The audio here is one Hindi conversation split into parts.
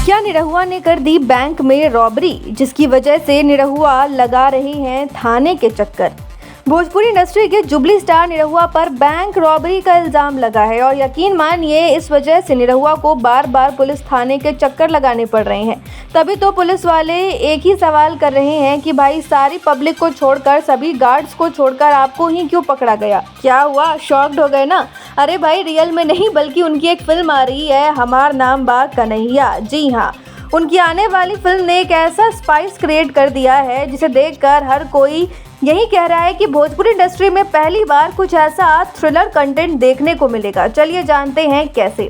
क्या निरहुआ ने कर दी बैंक में रॉबरी, जिसकी वजह से निरहुआ लगा रहे हैं थाने के चक्कर। भोजपुरी इंडस्ट्री के जुबली स्टार निरहुआ पर बैंक रॉबरी का इल्जाम लगा है और यकीन मानिए इस वजह से निरहुआ को बार बार पुलिस थाने के चक्कर लगाने पड़ रहे हैं। तभी तो पुलिस वाले एक ही सवाल कर रहे हैं कि भाई सारी पब्लिक को छोड़कर, सभी गार्ड्स को छोड़कर आपको ही क्यों पकड़ा गया? क्या हुआ, शॉक्ड हो गए ना? अरे भाई, रियल में नहीं बल्कि उनकी एक फिल्म आ रही है, हमार नाम बा कन्हैया। जी हाँ, उनकी आने वाली फिल्म ने एक ऐसा स्पाइस क्रिएट कर दिया है जिसे देखकर हर कोई यही कह रहा है कि भोजपुरी इंडस्ट्री में पहली बार कुछ ऐसा थ्रिलर कंटेंट देखने को मिलेगा। चलिए जानते हैं कैसे।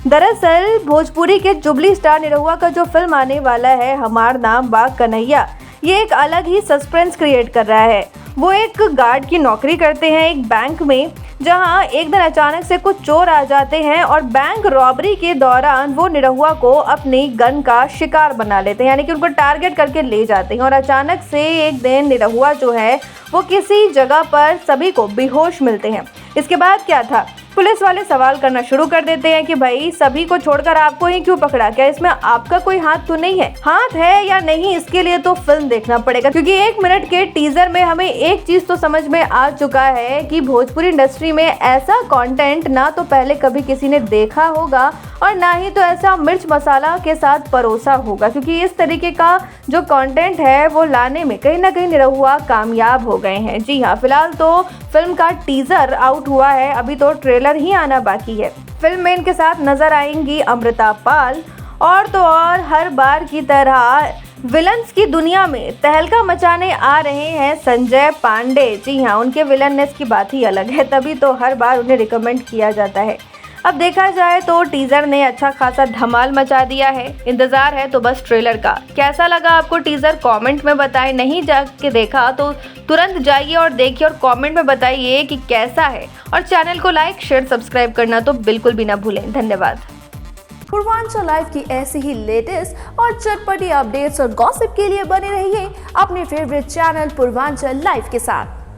दरअसल भोजपुरी के जुबली स्टार निरहुआ का जो फिल्म आने वाला है, हमार नाम बा कन्हैया, ये एक अलग ही सस्पेंस क्रिएट कर रहा है। वो एक गार्ड की नौकरी करते हैं एक बैंक में, जहां एक दिन अचानक से कुछ चोर आ जाते हैं और बैंक रॉबरी के दौरान वो निरहुआ को अपनी गन का शिकार बना लेते हैं, यानी कि उनको टारगेट करके ले जाते हैं। और अचानक से एक दिन निरहुआ जो है वो किसी जगह पर सभी को बेहोश मिलते हैं। इसके बाद क्या था, पुलिस वाले सवाल करना शुरू कर देते हैं कि भाई सभी को छोड़कर आपको ही क्यों पकड़ा, क्या इसमें आपका कोई हाथ तो नहीं है? हाथ है या नहीं, इसके लिए तो फिल्म देखना पड़ेगा, क्योंकि 1 मिनट के टीजर में हमें एक चीज तो समझ में आ चुका है कि भोजपुरी इंडस्ट्री में ऐसा कंटेंट ना तो पहले कभी किसी ने देखा होगा और ना ही तो ऐसा मिर्च मसाला के साथ परोसा होगा, क्योंकि इस तरीके का जो कंटेंट है वो लाने में कहीं ना कहीं निरहुआ कामयाब हो गए हैं। जी हाँ, फिलहाल तो फिल्म का टीजर आउट हुआ है, अभी तो ट्रेलर ही आना बाकी है। फिल्म में इनके साथ नजर आएंगी अमृता पाल और तो और हर बार की तरह विलन्स की दुनिया में तहलका मचाने आ रहे हैं संजय पांडे। जी हाँ, उनके विलननेस की बात ही अलग है, तभी तो हर बार उन्हें रिकमेंड किया जाता है। अब देखा जाए तो टीजर ने अच्छा खासा धमाल मचा दिया है। इंतजार है तो बस ट्रेलर का। कैसा लगा आपको टीजर, कमेंट में बताएं। नहीं जाके देखा तो तुरंत जाइए और देखिए और कमेंट में बताइए कि कैसा है। और चैनल को लाइक, शेयर, सब्सक्राइब करना तो बिल्कुल भी ना भूलें। धन्यवाद। पूर्वांचल लाइव की ऐसी ही लेटेस्ट और चटपटी अपडेट्स और गॉसिप के लिए बने रहिए अपने फेवरेट चैनल पूर्वांचल लाइव के साथ।